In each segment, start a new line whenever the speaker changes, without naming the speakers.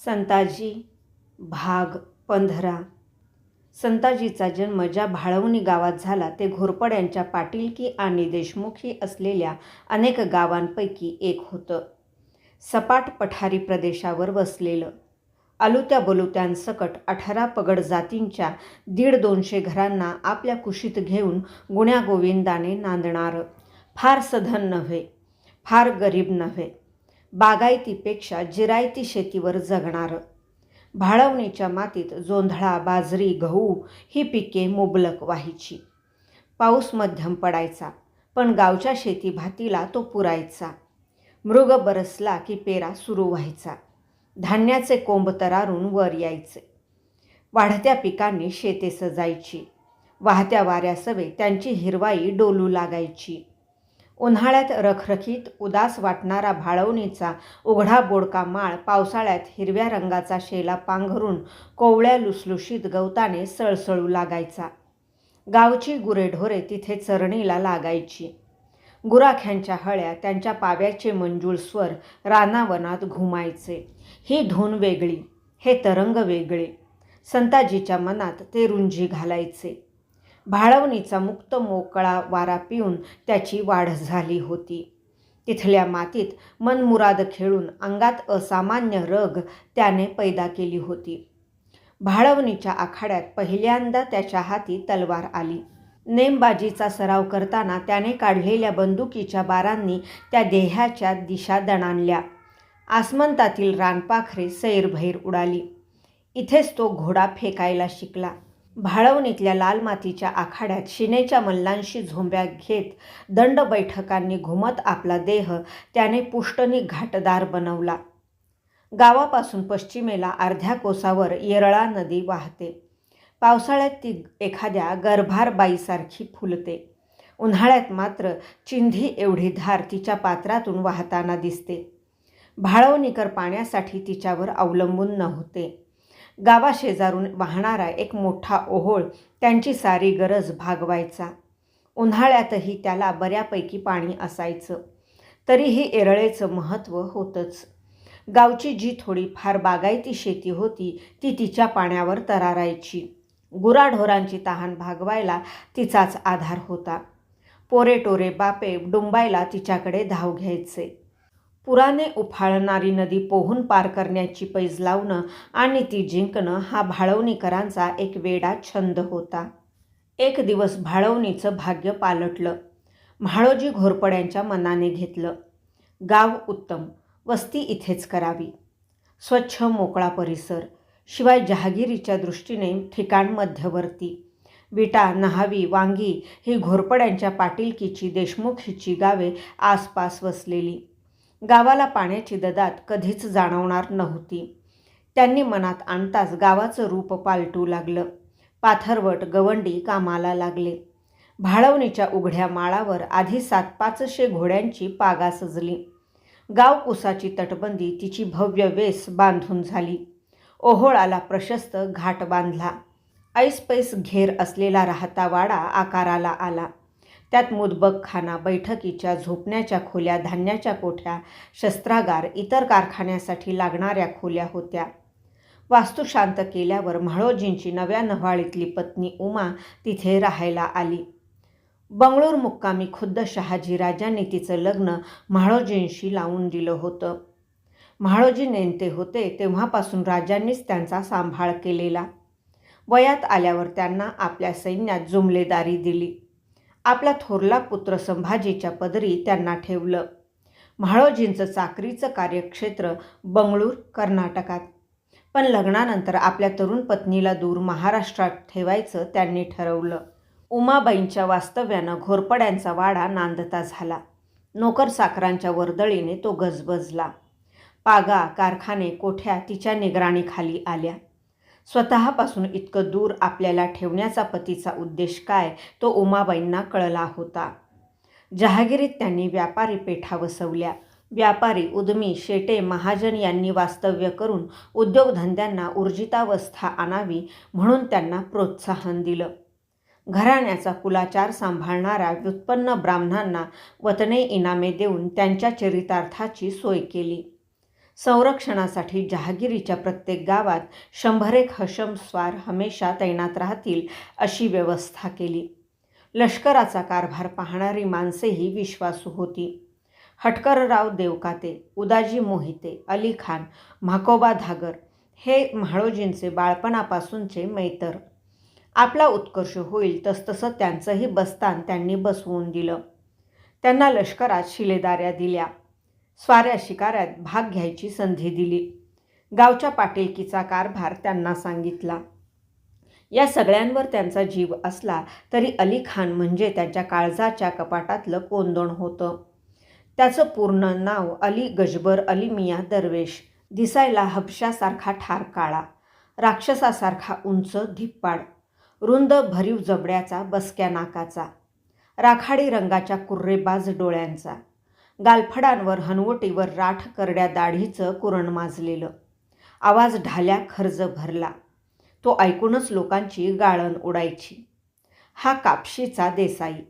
संताजी भाग 15. संताजीचा जन्म ज्या भाळवणी गावात झाला ते घोरपड्यांच्या पाटीलकी आणि देशमुखी असलेल्या अनेक गावांपैकी एक होतं. सपाट पठारी प्रदेशावर वसलेलं, आलुत्या बोलुत्यांसकट 18 पगड जातींच्या 150-200 घरांना आपल्या कुशीत घेऊन गुण्यागोविंदाने नांदणारं, फार सधन नव्हे, फार गरीब नव्हे, बागायतीपेक्षा जिरायती शेतीवर जगणारं. भाळवणीच्या मातीत जोंधळा, बाजरी, गहू ही पिके मुबलक व्हायची. पाऊस मध्यम पडायचा, पण गावच्या शेतीभातीला तो पुरायचा. मृग बरसला की पेरा सुरू व्हायचा. धान्याचे कोंब तरारून वर यायचे. वाढत्या पिकांनी शेते सजायची. वाहत्या वाऱ्यासवे त्यांची हिरवाई डोलू लागायची. उन्हाळ्यात रखरखीत उदास वाटणारा भाळवणीचा उघडा बोडका माळ पावसाळ्यात हिरव्या रंगाचा शेला पांघरून कोवळ्या लुसलुशीत गवताने सळसळू लागायचा. गावची गुरेढोरे तिथे चरणीला लागायची. गुराख्यांच्या हळ्या, त्यांच्या पाव्याचे मंजूळ स्वर रानावनात घुमायचे. ही धून वेगळी, हे तरंग वेगळे. संताजीच्या मनात ते रुंजी घालायचे. भाळवणीचा मुक्त मोकळा वारा पिऊन त्याची वाढ झाली होती. तिथल्या मातीत मनमुराद खेळून अंगात असामान्य रग त्याने पैदा केली होती. भाळवणीच्या आखाड्यात पहिल्यांदा त्याच्या हाती तलवार आली. नेमबाजीचा सराव करताना त्याने काढलेल्या बंदुकीच्या बारांनी त्या देह्याच्या दिशा दणाणल्या. आसमंतातील रानपाखरे सैरभैर उडाली. इथेच तो घोडा फेकायला शिकला. भाळवणीतल्या लाल मातीच्या आखाड्यात शिनेच्या मल्लांशी झोंब्या घेत दंड बैठकांनी घुमत आपला देह त्याने पुष्टनी घाटदार बनवला. गावापासून पश्चिमेला अर्ध्या कोसावर येरळा नदी वाहते. पावसाळ्यात ती एखाद्या गर्भार बाईसारखी फुलते. उन्हाळ्यात मात्र चिंधी एवढी धार तिच्या पात्रातून वाहताना दिसते. भाळवणीकर पाण्यासाठी तिच्यावर अवलंबून नव्हते. गावाशेजारून वाहणारा एक मोठा ओहोळ त्यांची सारी गरज भागवायचा. उन्हाळ्यातही त्याला बऱ्यापैकी पाणी असायचं. तरीही येरळेचं महत्त्व होतंच. गावची जी थोडी फार बागायती शेती होती ती तिच्या पाण्यावर तरारायची. गुराढोरांची तहान भागवायला तिचाच आधार होता. पोरेटोरे बापे डुंबायला तिच्याकडे धाव घ्यायचे. पुराने उफाळणारी नदी पोहून पार करण्याची पैज लावणं आणि ती जिंकणं हा भाळवणीकरांचा एक वेडा छंद होता. एक दिवस भाळवणीचं भाग्य पालटलं. म्हाळोजी घोरपड्यांच्या मनाने घेतलं. गाव उत्तम, वस्ती इथेच करावी. स्वच्छ मोकळा परिसर, शिवाय जहागिरीच्या दृष्टीने ठिकाण मध्यवर्ती. विटा, नहावी, वांगी ही घोरपड्यांच्या पाटीलकीची देशमुखीची गावे आसपास वसलेली. गावाला पाण्याची ददात कधीच जाणवणार नव्हती. त्यांनी मनात आणताच गावाचं रूप पालटू लागलं. पाथरवट, गवंडी कामाला लागले. भाळवणीच्या उघड्या माळावर आधी 7-500 घोड्यांची पागा सजली. गाव कुसाची तटबंदी तिची भव्य वेस बांधून झाली. ओहोळाला प्रशस्त घाट बांधला. ऐसपैस घेर असलेला राहता वाडा आकाराला आला. त्यात मुदबकखाना, बैठकीच्या झोपण्याच्या खोल्या, धान्याच्या कोठ्या, शस्त्रागार, इतर कारखान्यासाठी लागणाऱ्या खोल्या होत्या. वास्तू शांत केल्यावर म्हाळोजींची नव्या नव्हाळीतली पत्नी उमा तिथे राहायला आली. बंगळूर मुक्कामी खुद्द शहाजीराजांनी तिचं लग्न म्हाळोजींशी लावून दिलं होतं. म्हाळोजी नेमते होते तेव्हापासून राजांनीच त्यांचा सांभाळ केलेला. वयात आल्यावर त्यांना आपल्या सैन्यात जुमलेदारी दिली. आपला थोरला पुत्र संभाजीच्या पदरी त्यांना ठेवलं. म्हाळोजींचं चाकरीचं कार्यक्षेत्र बंगळूर, कर्नाटकात. पण लग्नानंतर आपल्या तरुण पत्नीला दूर महाराष्ट्रात ठेवायचं त्यांनी ठरवलं. उमाबाईंच्या वास्तव्यानं घोरपड्यांचा वाडा नांदता झाला. नोकरचाकरांच्या वर्दळीने तो गजबजला. पागा, कारखाने, कोठ्या तिच्या निगराणीखाली आल्या. स्वतःपासून इतकं दूर आपल्याला ठेवण्याचा पतीचा उद्देश काय तो उमाबाईंना कळला होता. जहागिरीत त्यांनी व्यापारी पेठा वसवल्या. व्यापारी, उदमी, शेटे, महाजन यांनी वास्तव्य करून उद्योगधंद्यांना ऊर्जितावस्था आणावी म्हणून त्यांना प्रोत्साहन दिलं. घराण्याचा कुलाचार सांभाळणाऱ्या व्युत्पन्न ब्राह्मणांना वतने इनामे देऊन त्यांच्या चरितार्थाची सोय केली. संरक्षणासाठी जहागिरीच्या प्रत्येक गावात 100 हशम स्वार हमेशा तैनात राहतील अशी व्यवस्था केली. लष्कराचा कारभार पाहणारी माणसेही विश्वासू होती. हटकरराव देवकाते, उदाजी मोहिते, अली खान, म्हाकोबा धागर हे म्हाळोजींचे बाळपणापासूनचे मैतर. आपला उत्कर्ष होईल तसतसं त्यांचंही बस्तान त्यांनी बसवून दिलं. त्यांना लष्करात शिलेदाऱ्या दिल्या, स्वाऱ्या शिकाऱ्यात भाग घ्यायची संधी दिली, गावच्या पाटीलकीचा कारभार त्यांना सांगितला. या सगळ्यांवर त्यांचा जीव असला तरी अली खान म्हणजे त्यांच्या काळजाच्या कपाटातलं कोंदण होतं. त्याचं पूर्ण नाव अली गजबर अली मियाँ दरवेश. दिसायला हबशासारखा ठार काळा, राक्षसासारखा उंच धिप्पाड, रुंद भरीव जबड्याचा बसक्या नाकाचा, राखाडी रंगाच्या कुर्रेबाज डोळ्यांचा, गालफडांवर हनवटीवर राठ करड्या दाढीचं कुरण माजलेलं. आवाज ढाल्या खर्ज भरला. तो ऐकूनच लोकांची गाळण उडायची. हा कापशीचा देसाई.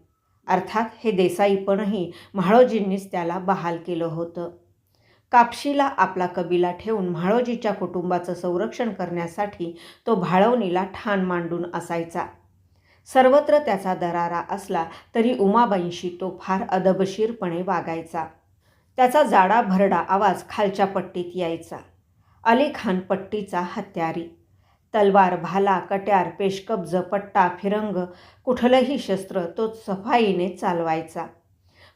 अर्थात हे देसाईपणही म्हाळोजींनीच त्याला बहाल केलं होतं. कापशीला आपला कबिला ठेवून म्हाळोजीच्या कुटुंबाचं संरक्षण करण्यासाठी तो भाळवणीला ठाण मांडून असायचा. सर्वत्र त्याचा दरारा असला तरी उमाबाईंशी तो फार अदबशीरपणे वागायचा. त्याचा जाडा भरडा आवाज खालच्या पट्टीत यायचा. अली खान पट्टीचा हत्यारी. तलवार, भाला, कट्यार, पेशकब्ज, पट्टा, फिरंग कुठलंही शस्त्र तो सफाईने चालवायचा.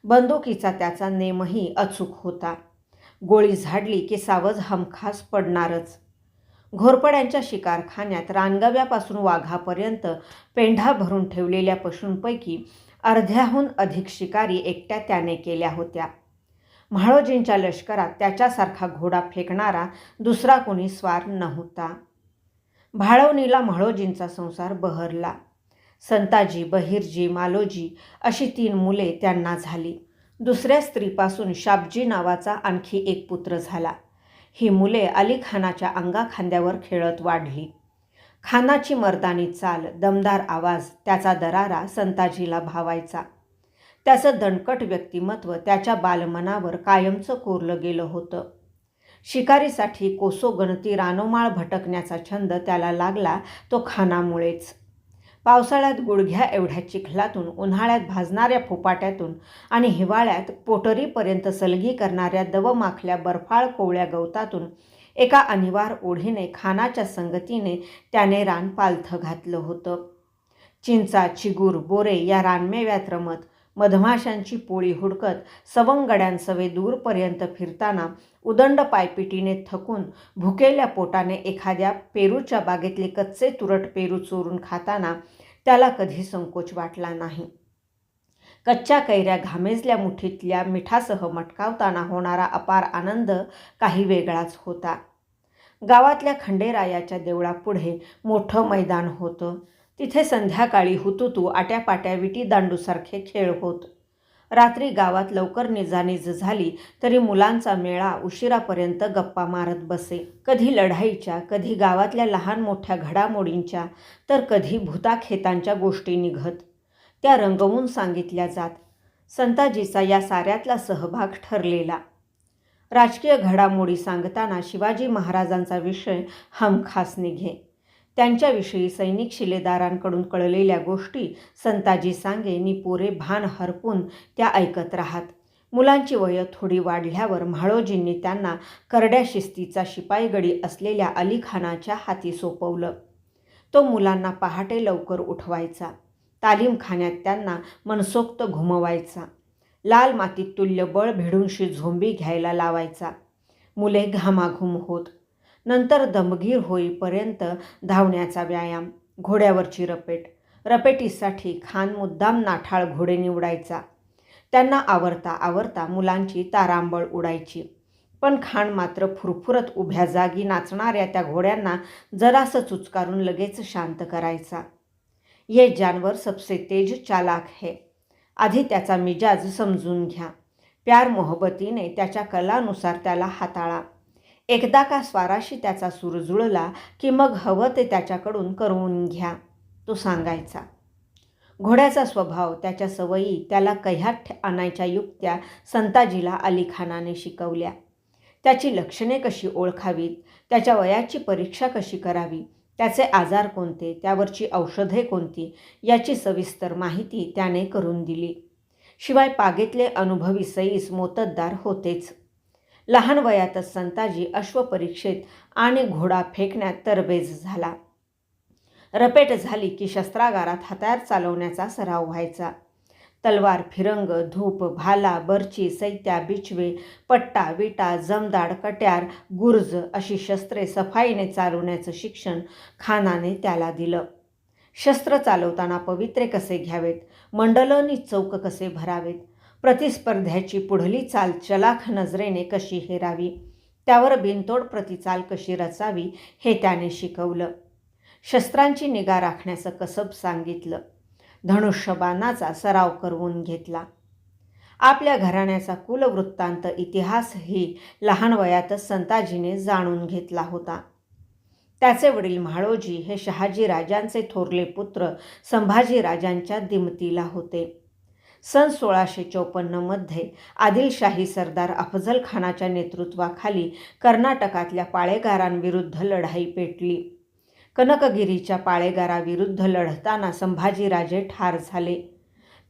बंदुकीचा त्याचा नेमही अचूक होता. गोळी झाडली की सावज हमखास पडणारच. घोरपड्यांच्या शिकारखान्यात रानगव्यापासून वाघापर्यंत पेंढा भरून ठेवलेल्या पशूंपैकी अर्ध्याहून अधिक शिकारी एकट्या त्याने केल्या होत्या. म्हाळोजींच्या लष्करात त्याच्यासारखा घोडा फेकणारा दुसरा कोणी स्वार नव्हता. भाळवणीला म्हाळोजींचा संसार बहरला. संताजी, बहिर्जी, मालोजी अशी 3 मुले त्यांना झाली. दुसऱ्या स्त्रीपासून शाबजी नावाचा आणखी एक पुत्र झाला. ही मुले अली खानाच्या अंगाखांद्यावर खेळत वाढली. खानाची मर्दानी चाल, दमदार आवाज, त्याचा दरारा संताजीला भावायचा. त्याचं दणकट व्यक्तिमत्व त्याच्या बालमनावर कायमचं कोरलं गेलं होतं. शिकारीसाठी कोसोगणती रानोमाळ भटकण्याचा छंद त्याला लागला तो खानामुळेच. पावसाळ्यात गुडघ्या एवढ्या चिखलातून, उन्हाळ्यात भाजणाऱ्या फोपाट्यातून आणि हिवाळ्यात पोटरीपर्यंत सलगी करणाऱ्या दवमाखल्या बर्फाळ कोवळ्या गवतातून एका अनिवार ओढीने खानाच्या संगतीने त्याने रान पालथं घातलं होतं. चिंचा, चिगूर, बोरे या रानमेव्यात रमत, मधमाशांची पोळी हुडकत, सवंगड्यांसवे दूरपर्यंत फिरताना, उदंड पायपिटीने थकून भुकेल्या पोटाने एखाद्या पेरूच्या बागेतले कच्चे तुरट पेरू चोरून खाताना त्याला कधी संकोच वाटला नाही. कच्च्या कैऱ्या घामेजल्या मुठीतल्या मिठासह मटकावताना होणारा अपार आनंद काही वेगळाच होता. गावातल्या खंडेरायाच्या देवळापुढे मोठं मैदान होतं. तिथे संध्याकाळी हुतुतू, आट्यापाट्या, विटीदांडूसारखे खेळ होत. रात्री गावात लवकर निजानीज झाली तरी मुलांचा मेळा उशिरापर्यंत गप्पा मारत बसे. कधी लढाईच्या, कधी गावातल्या लहान मोठ्या घडामोडींच्या, तर कधी भूताखेतांच्या गोष्टी निघत. त्या रंगवून सांगितल्या जात. संताजीचा या साऱ्यातला सहभाग ठरलेला. राजकीय घडामोडी सांगताना शिवाजी महाराजांचा विषय हमखास निघे. त्यांच्याविषयी सैनिक शिलेदारांकडून कळलेल्या गोष्टी संताजी सांगे नि पोरे भान हरपून त्या ऐकत राहत. मुलांची वयं थोडी वाढल्यावर म्हाळोजींनी त्यांना करड्या शिस्तीचा शिपाईगडी असलेल्या अली खानाच्या हाती सोपवलं. तो मुलांना पहाटे लवकर उठवायचा. तालीमखान्यात त्यांना मनसोक्त घुमवायचा. लाल मातीत तुल्य बळ भिडूनशी झोंबी घ्यायला लावायचा. मुले घामाघूम होत. नंतर दमगीर होईपर्यंत धावण्याचा व्यायाम, घोड्यावरची रपेट. रपेटीसाठी खान मुद्दाम नाठाळ घोडे निवडायचा. त्यांना आवरता आवरता मुलांची तारांबळ उडायची. पण खान मात्र फुरफुरत उभ्या जागी नाचणाऱ्या त्या घोड्यांना जरासं चुचकारून लगेच शांत करायचा. ये जानवर सबसे तेज चालाक है. आधी त्याचा मिजाज समजून घ्या. प्यार मोहब्बतीने त्याच्या कलानुसार त्याला हाताळा. एकदा का स्वाराशी त्याचा सूर जुळला की मग हवं ते त्याच्याकडून करवून घ्या, तो सांगायचा. घोड्याचा स्वभाव, त्याच्या सवयी, त्याला कह्यात आणायच्या युक्त्या संताजीला अली खानाने शिकवल्या. त्याची लक्षणे कशी ओळखावीत, त्याच्या वयाची परीक्षा कशी करावी, त्याचे आजार कोणते, त्यावरची औषधे कोणती याची सविस्तर माहिती त्याने करून दिली. शिवाय पागेतले अनुभवी सईस मोत्तद्दार होतेच. लहान वयातच संताजी अश्वपरीक्षेत आणि घोडा फेकण्यात तरबेज झाला. रपेट झाली की शस्त्रागारात हत्यार चालवण्याचा सराव व्हायचा. तलवार, फिरंग, धूप, भाला, बर्ची, सैत्या, बिचवे, पट्टा, विटा, जमदाड, कट्यार, गुर्ज अशी शस्त्रे सफाईने चालवण्याचं शिक्षण खानाने त्याला दिलं. शस्त्र चालवताना पवित्रे कसे घ्यावेत, मंडलनी चौक कसे भरावेत, प्रतिस्पर्ध्याची पुढली चाल चलाख नजरेने कशी हेरावी, त्यावर बिनतोड प्रतिचाल कशी रचावी हे त्याने शिकवलं. शस्त्रांची निगा राखण्याचं कसब सांगितलं. धनुष्यबाणाचा सराव करवून घेतला. आपल्या घराण्याचा कुलवृत्तांत इतिहासही लहान वयातच संताजीने जाणून घेतला होता. त्याचे वडील म्हाळोजी हे शहाजी राजांचे थोरले पुत्र संभाजी राजांच्या दिमतीला होते. सन 1654 आदिलशाही सरदार अफजल खानाच्या नेतृत्वाखाली कर्नाटकातल्या पाळेगारांविरुद्ध लढाई पेटली. कनकगिरीच्या पाळेगाराविरुद्ध लढताना संभाजीराजे ठार झाले.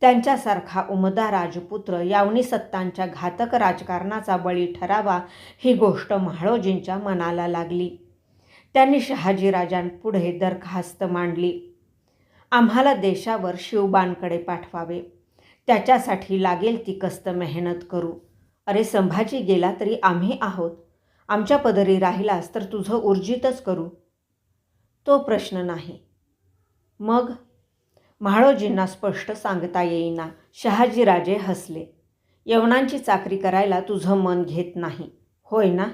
त्यांच्यासारखा उमदा राजपुत्र यावनी सत्तांच्या घातक राजकारणाचा बळी ठरावा ही गोष्ट म्हाळोजींच्या मनाला लागली. त्यांनी शहाजीराजांपुढे दरखास्त मांडली. आम्हाला देशावर शिवबांकडे पाठवावे, त्याच्यासाठी लागेल ती कस्त मेहनत करू. अरे संभाजी गेला तरी आम्ही आहोत, आमच्या पदरी राहिलास तर तुझं उर्जितच करू. तो प्रश्न नाही. मग म्हाळोजींना स्पष्ट सांगता येईना. शहाजीराजे हसले. यवनांची चाकरी करायला तुझं मन घेत नाही, होय ना?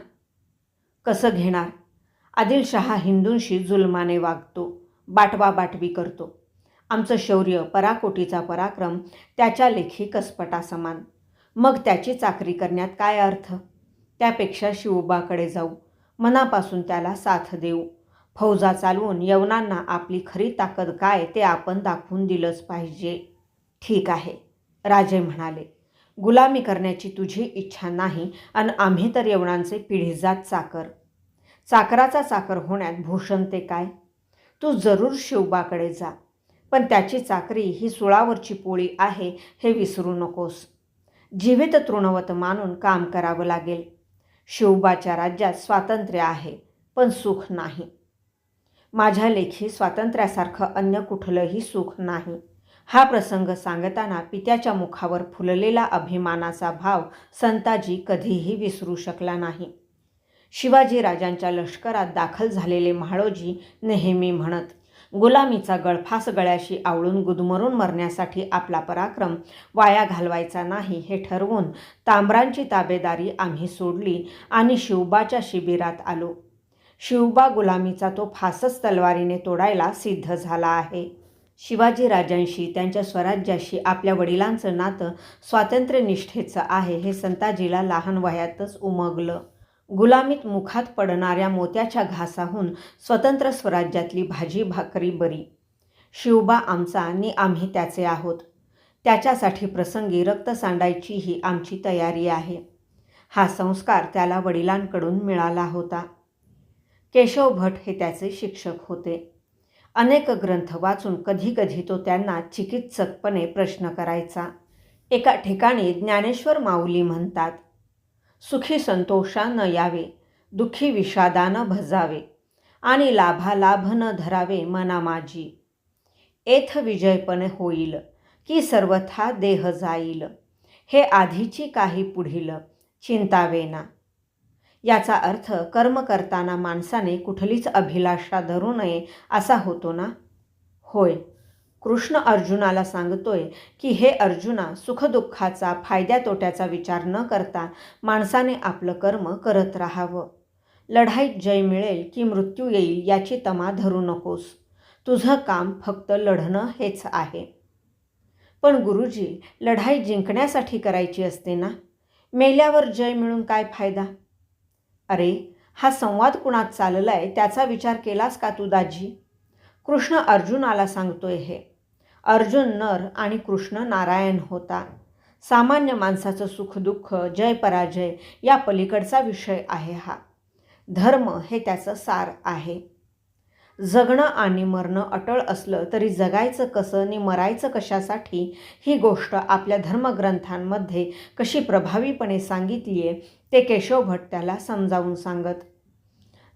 कसं घेणार? आदिलशहा हिंदूंशी जुलमाने वागतो, बाटवाबाटवी करतो. आमचं शौर्य, पराकोटीचा पराक्रम त्याच्या लेखी कसपटासमान. मग त्याची चाकरी करण्यात काय अर्थ? त्यापेक्षा शिवबाकडे जाऊ, मनापासून त्याला साथ देऊ. फौजा चालवून यवनांना आपली खरी ताकद काय ते आपण दाखवून दिलंच पाहिजे. ठीक आहे, राजे म्हणाले. गुलामी करण्याची तुझी इच्छा नाही आणि आम्ही तर यवनांचे पिढीजात चाकर. चाकराचा चाकर होण्यात भूषण ते काय? तू जरूर शिवबाकडे जा, पण त्याची चाकरी ही सुळावरची पोळी आहे हे विसरू नकोस. जीवित तृणवत मानून काम करावं लागेल. शिवबाच्या राज्यात स्वातंत्र्य आहे, पण सुख नाही. माझ्या लेखी स्वातंत्र्यासारखं अन्य कुठलंही सुख नाही. हा प्रसंग सांगताना पित्याच्या मुखावर फुललेला अभिमानाचा भाव संताजी कधीही विसरू शकला नाही. शिवाजीराजांच्या लष्करात दाखल झालेले म्हाळोजी नेहमी म्हणत, गुलामीचा गळफास गळ्याशी आवळून गुदमरून मरण्यासाठी आपला पराक्रम वाया घालवायचा नाही हे ठरवून तांबरांची ताबेदारी आम्ही सोडली आणि शिवबाच्या शिबिरात आलो. शिवबा गुलामीचा तो फासच तलवारीने तोडायला सिद्ध झाला आहे. शिवाजीराजांशी, त्यांच्या स्वराज्याशी आपल्या वडिलांचं नातं स्वातंत्र्यनिष्ठेचं आहे हे संताजीला लहान वयातच उमगलं. गुलामीत मुखात पडणाऱ्या मोत्याच्या घासाहून स्वतंत्र स्वराज्यातली भाजी भाकरी बरी. शिवबा आमचा आणि आम्ही त्याचे आहोत. त्याच्यासाठी प्रसंगी रक्त सांडायचीही आमची तयारी आहे. हा संस्कार त्याला वडिलांकडून मिळाला होता. केशव भट हे त्याचे शिक्षक होते. अनेक ग्रंथ वाचून कधी कधी तो त्यांना चिकित्सकपणे प्रश्न करायचा. एका ठिकाणी ज्ञानेश्वर माऊली म्हणतात, सुखी संतोषान यावे, दुःखी विषादान भजावे, आणि लाभालाभ न धरावे मना माझी. एथ विजयपण होईल, की सर्वथा देह जाईल, हे आधीची काही पुढील चिंतावेना. याचा अर्थ कर्म करताना माणसाने कुठलीच अभिलाषा धरू नये असा होतो ना? होय. कृष्ण अर्जुनाला सांगतोय की हे अर्जुना, सुखदुःखाचा, फायद्या तोट्याचा विचार न करता माणसाने आपलं कर्म करत राहावं. लढाईत जय मिळेल की मृत्यू येईल याची तमा धरू नकोस. तुझं काम फक्त लढणं हेच आहे. पण गुरुजी, लढाई जिंकण्यासाठी करायची असते ना? मेल्यावर जय मिळून काय फायदा? अरे, हा संवाद कुणात चाललाय त्याचा विचार केलास का तू दाजी? कृष्ण अर्जुनाला सांगतोय हे. अर्जुन नर आणि कृष्ण नारायण होता. सामान्य माणसाचं सुखदुःख, जय पराजय या पलीकडचा विषय आहे हा. धर्म हे त्याचं सार आहे. जगणं आणि मरणं अटळ असलं तरी जगायचं कसं आणि मरायचं कशासाठी ही गोष्ट आपल्या धर्मग्रंथांमध्ये कशी प्रभावीपणे सांगितली आहे ते केशव भट त्याला समजावून सांगत.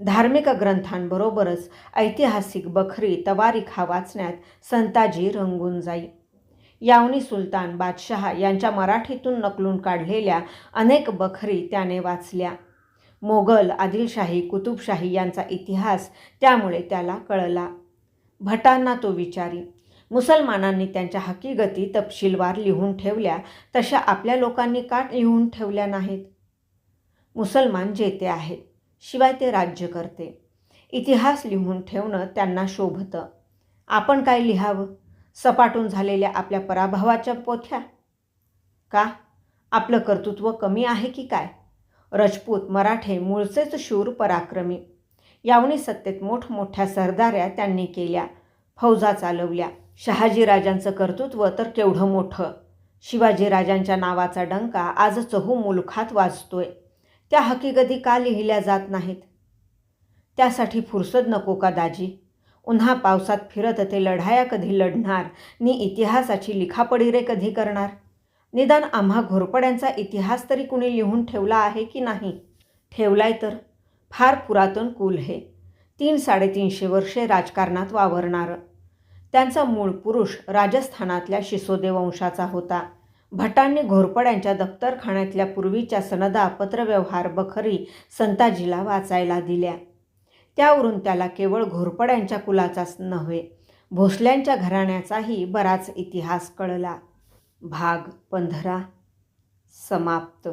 धार्मिक ग्रंथांबरोबरच ऐतिहासिक बखरी तवारीखा वाचण्यात संताजी रंगून जाई. यावनी सुलतान बादशहा यांच्या मराठीतून नकलून काढलेल्या अनेक बखरी त्याने वाचल्या. मोगल, आदिलशाही, कुतुबशाही यांचा इतिहास त्यामुळे त्याला कळला. भटांना तो विचारी, मुसलमानांनी त्यांच्या हकीकती तपशीलवार लिहून ठेवल्या तशा आपल्या लोकांनी का लिहून ठेवल्या नाहीत? मुसलमान जेते आहेत, शिवाय ते राज्य करते. इतिहास लिहून ठेवणं त्यांना शोभतं. आपण काय लिहावं? सपाटून झालेल्या आपल्या पराभवाच्या पोथ्या? का? आपलं कर्तृत्व कमी आहे की काय? राजपूत, मराठे मूळचेच शूर पराक्रमी. यावनी सत्तेत मोठमोठ्या सरदाऱ्या त्यांनी केल्या, फौजा चालवल्या. शहाजीराजांचं कर्तृत्व तर केवढं मोठं. शिवाजीराजांच्या नावाचा डंका आज चहू मुलखात वाजतोय. त्या हकीकती का लिहिल्या जात नाहीत? त्यासाठी फुरसद नको का दाजी? उन्हा पावसात फिरत ते लढाया कधी लढणार नि इतिहासाची लिखापडी रे कधी करणार? निदान आम्हा घोरपड्यांचा इतिहास तरी कुणी लिहून ठेवला आहे की नाही? ठेवलाय तर फार पुरातन कुल हे, 300-350 वर्षे राजकारणात वावरणारं. त्यांचा मूळ पुरुष राजस्थानातल्या शिसोदे वंशाचा होता. भटांनी घोरपड्यांच्या दफ्तरखान्यातल्या पूर्वीच्या सनदा, पत्रव्यवहार, बखरी संताजीला वाचायला दिल्या. त्यावरून त्याला केवळ घोरपड्यांच्या कुलाचाच नव्हे, भोसल्यांच्या घराण्याचाही बराच इतिहास कळला. भाग 15 समाप्त.